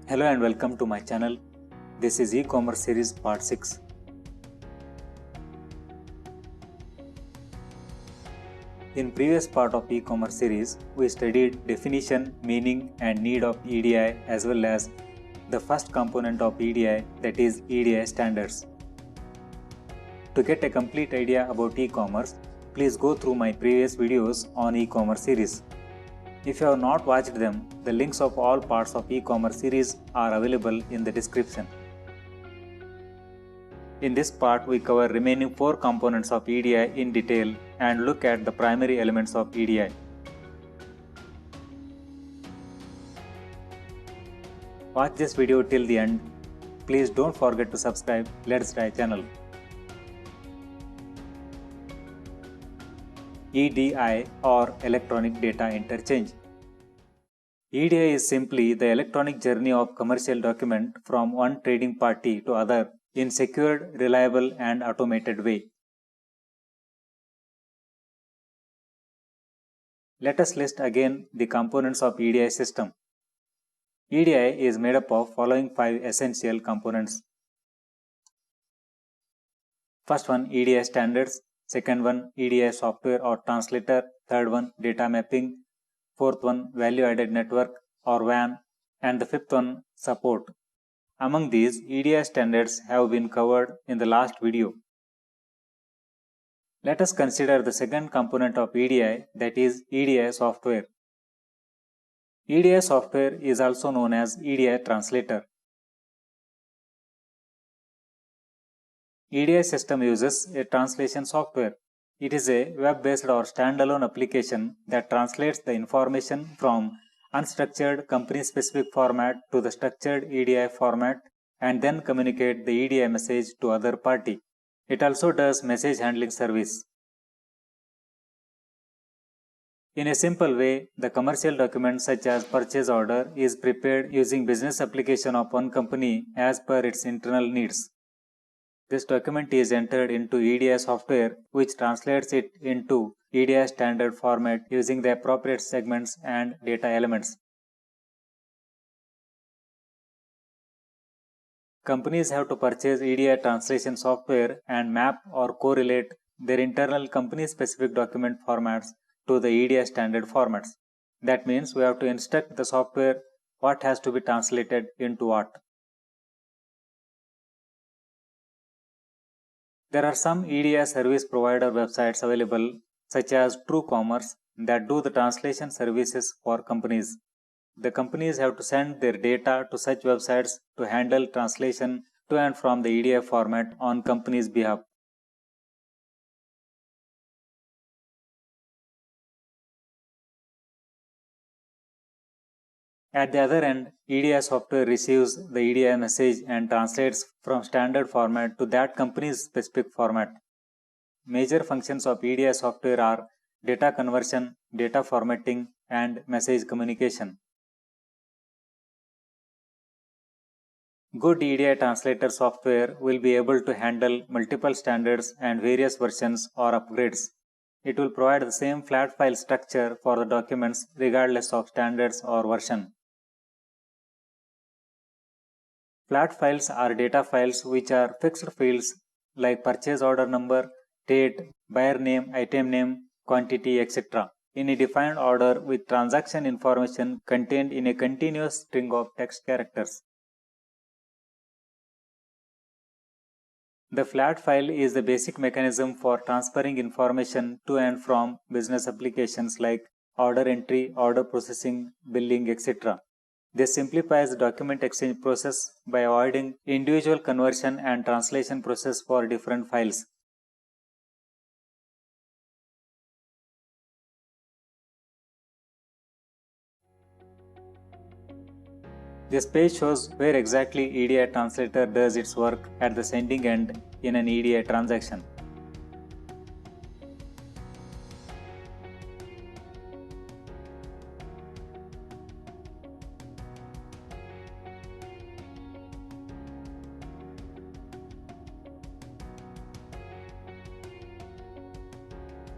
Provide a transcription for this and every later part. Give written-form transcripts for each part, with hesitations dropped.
Hello and welcome to my channel. This is e-commerce series part 6. In previous part of e-commerce series, we studied definition, meaning and need of EDI as well as the first component of EDI, that is EDI standards. To get a complete idea about e-commerce, please go through my previous videos on e-commerce series. If you have not watched them, the links of all parts of e-commerce series are available in the description. In this part, we cover remaining 4 components of EDI in detail and look at the primary elements of EDI. Watch this video till the end. Please don't forget to subscribe. Let's try channel. EDI or Electronic Data Interchange. EDI is simply the electronic journey of commercial document from one trading party to other in secured, reliable and automated way. Let us list again the components of EDI system. EDI is made up of following 5 essential components. First one, EDI standards. Second one, EDI software or translator. Third one, data mapping. Fourth one, value added network or WAN. And the fifth one, support. Among these, EDI standards have been covered in the last video. Let us consider the second component of EDI, that is EDI software. EDI software is also known as EDI translator. EDI system uses a translation software. It is a web-based or standalone application that translates the information from unstructured company-specific format to the structured EDI format and then communicate the EDI message to other party. It also does message handling service. In a simple way, the commercial document such as purchase order is prepared using business application of one company as per its internal needs. This document is entered into EDI software, which translates it into EDI standard format using the appropriate segments and data elements. Companies have to purchase EDI translation software and map or correlate their internal company-specific document formats to the EDI standard formats. That means we have to instruct the software what has to be translated into what. There are some EDI service provider websites available such as TrueCommerce that do the translation services for companies. The companies have to send their data to such websites to handle translation to and from the EDI format on companies' behalf. At the other end, EDI software receives the EDI message and translates from standard format to that company's specific format. Major functions of EDI software are data conversion, data formatting, and message communication. Good EDI translator software will be able to handle multiple standards and various versions or upgrades. It will provide the same flat file structure for the documents regardless of standards or version. Flat files are data files which are fixed fields like purchase order number, date, buyer name, item name, quantity, etc. in a defined order with transaction information contained in a continuous string of text characters. The flat file is the basic mechanism for transferring information to and from business applications like order entry, order processing, billing, etc. This simplifies the document exchange process by avoiding individual conversion and translation process for different files. This page shows where exactly EDI translator does its work at the sending end in an EDI transaction.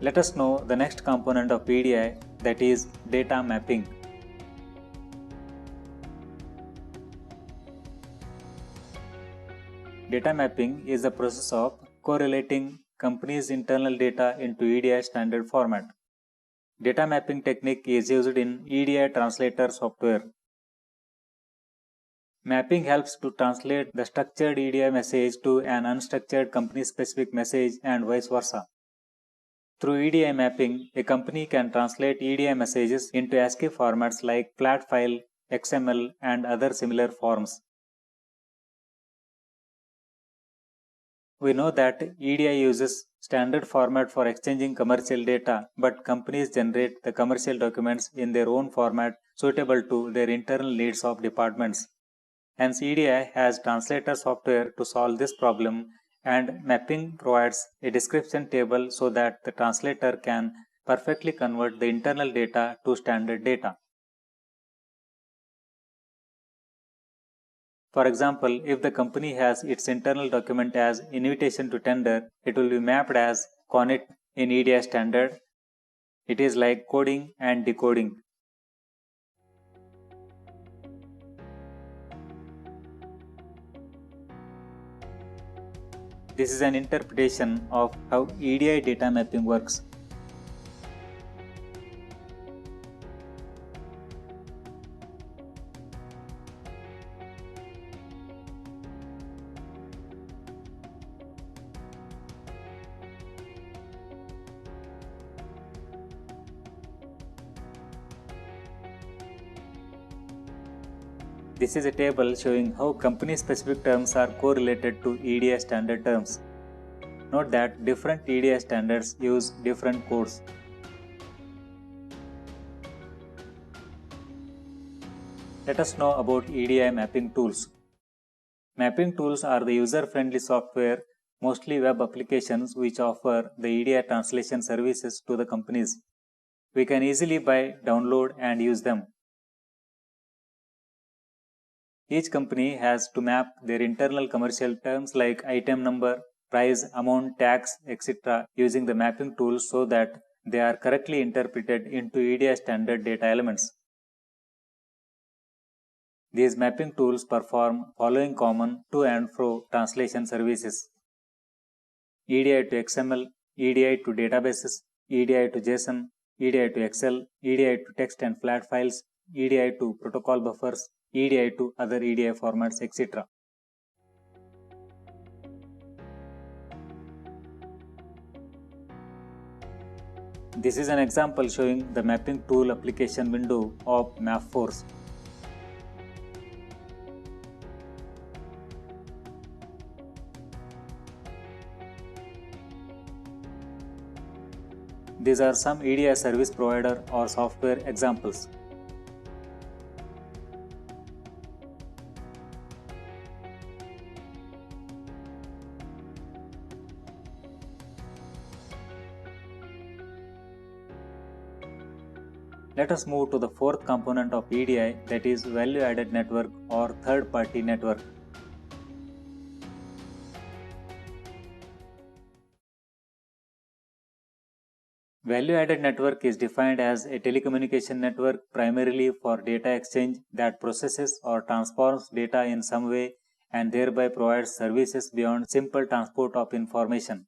Let us know the next component of EDI, that is data mapping. Data mapping is the process of correlating companies' internal data into EDI standard format. Data mapping technique is used in EDI translator software. Mapping helps to translate the structured EDI message to an unstructured company-specific message and vice versa. Through EDI mapping, a company can translate EDI messages into ASCII formats like flat file, XML, and other similar forms. We know that EDI uses standard format for exchanging commercial data, but companies generate the commercial documents in their own format suitable to their internal needs of departments. Hence, EDI has translator software to solve this problem, and mapping provides a description table so that the translator can perfectly convert the internal data to standard data. For example, if the company has its internal document as invitation to tender, it will be mapped as CONIT in EDI standard. It is like coding and decoding. This is an interpretation of how EDI data mapping works. This is a table showing how company-specific terms are correlated to EDI standard terms. Note that different EDI standards use different codes. Let us know about EDI mapping tools. Mapping tools are the user-friendly software, mostly web applications, which offer the EDI translation services to the companies. We can easily buy, download, and use them. Each company has to map their internal commercial terms like item number, price, amount, tax, etc. using the mapping tools so that they are correctly interpreted into EDI standard data elements. These mapping tools perform following common to and fro translation services: EDI to XML, EDI to databases, EDI to JSON, EDI to Excel, EDI to text and flat files, EDI to protocol buffers, EDI to other EDI formats, etc. This is an example showing the mapping tool application window of MapForce. These are some EDI service provider or software examples. Let us move to the fourth component of EDI, that is value-added network or third-party network. Value-added network is defined as a telecommunication network primarily for data exchange that processes or transforms data in some way and thereby provides services beyond simple transport of information.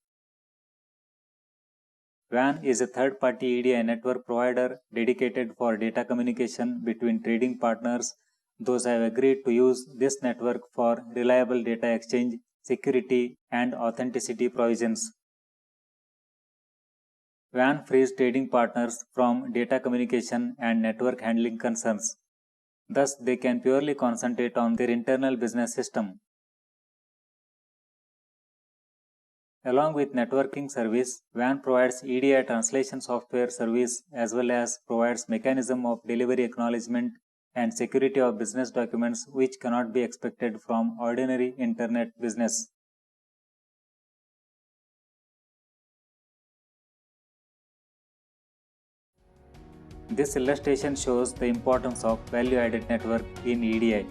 WAN is a third-party EDI network provider dedicated for data communication between trading partners. Those have agreed to use this network for reliable data exchange, security, and authenticity provisions. WAN frees trading partners from data communication and network handling concerns. Thus, they can purely concentrate on their internal business system. Along with networking service, WAN provides EDI translation software service as well as provides mechanism of delivery acknowledgement and security of business documents which cannot be expected from ordinary internet business. This illustration shows the importance of value-added network in EDI.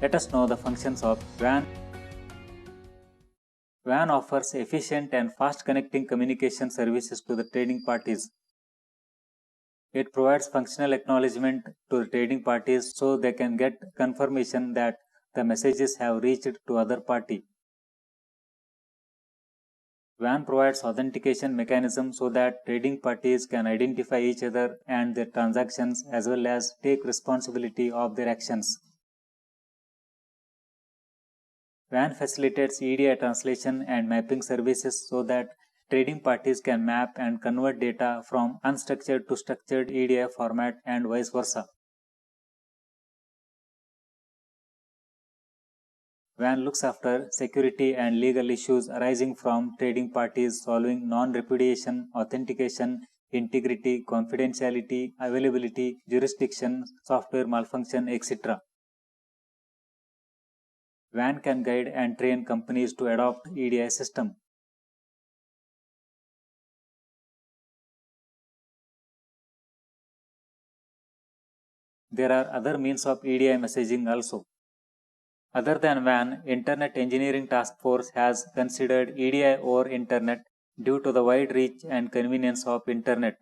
Let us know the functions of WAN. WAN offers efficient and fast connecting communication services to the trading parties. It provides functional acknowledgement to the trading parties so they can get confirmation that the messages have reached to other party. WAN provides authentication mechanism so that trading parties can identify each other and their transactions as well as take responsibility of their actions. WAN facilitates EDI translation and mapping services so that trading parties can map and convert data from unstructured to structured EDI format and vice versa. WAN looks after security and legal issues arising from trading parties, solving non-repudiation, authentication, integrity, confidentiality, availability, jurisdiction, software malfunction, etc. WAN can guide and train companies to adopt EDI system. There are other means of EDI messaging also. Other than WAN, Internet Engineering Task Force has considered EDI over Internet due to the wide reach and convenience of Internet.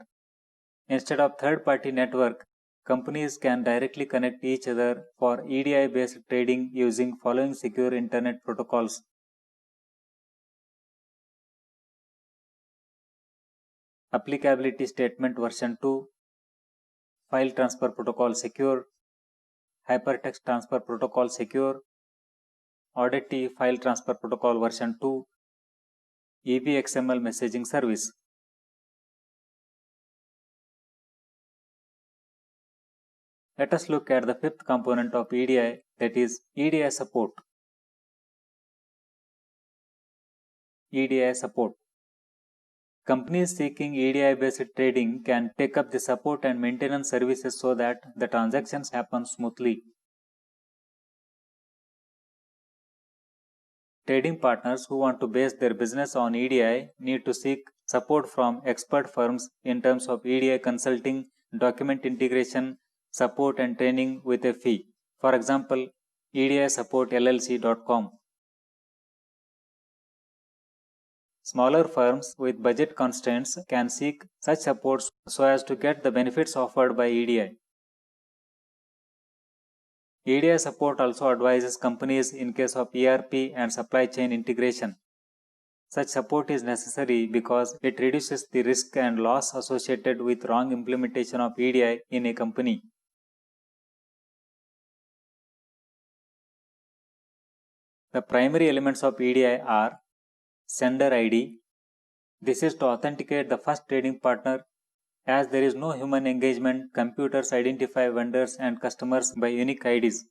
Instead of third-party network, companies can directly connect each other for EDI-based trading using following secure Internet protocols. Applicability Statement version 2, File Transfer Protocol Secure, Hypertext Transfer Protocol Secure, Audacity File Transfer Protocol version 2, EBXML Messaging Service. Let us look at the fifth component of EDI, that is EDI support. EDI support. Companies seeking EDI-based trading can take up the support and maintenance services so that the transactions happen smoothly. Trading partners who want to base their business on EDI need to seek support from expert firms in terms of EDI consulting, document integration, support and training with a fee. For example, EDISupportLLC.com. Smaller firms with budget constraints can seek such support so as to get the benefits offered by EDI. EDI support also advises companies in case of ERP and supply chain integration. Such support is necessary because it reduces the risk and loss associated with wrong implementation of EDI in a company. The primary elements of EDI are Sender ID. This is to authenticate the first trading partner. As there is no human engagement, computers identify vendors and customers by unique IDs.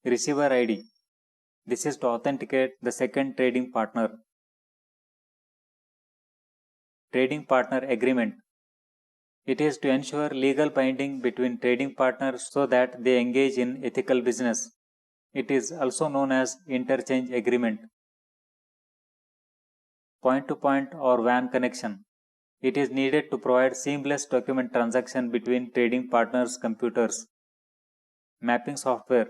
Receiver ID. This is to authenticate the second trading partner. Trading partner agreement. It is to ensure legal binding between trading partners so that they engage in ethical business. It is also known as interchange agreement. Point-to-point or WAN connection. It is needed to provide seamless document transaction between trading partners' computers. Mapping software.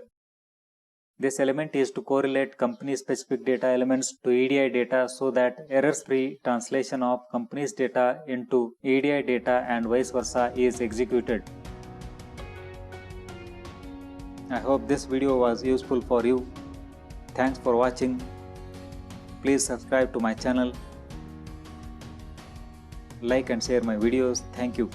This element is to correlate company-specific data elements to EDI data so that error-free translation of company's data into EDI data and vice versa is executed. I hope this video was useful for you. Thanks for watching. Please subscribe to my channel. Like and share my videos. Thank you.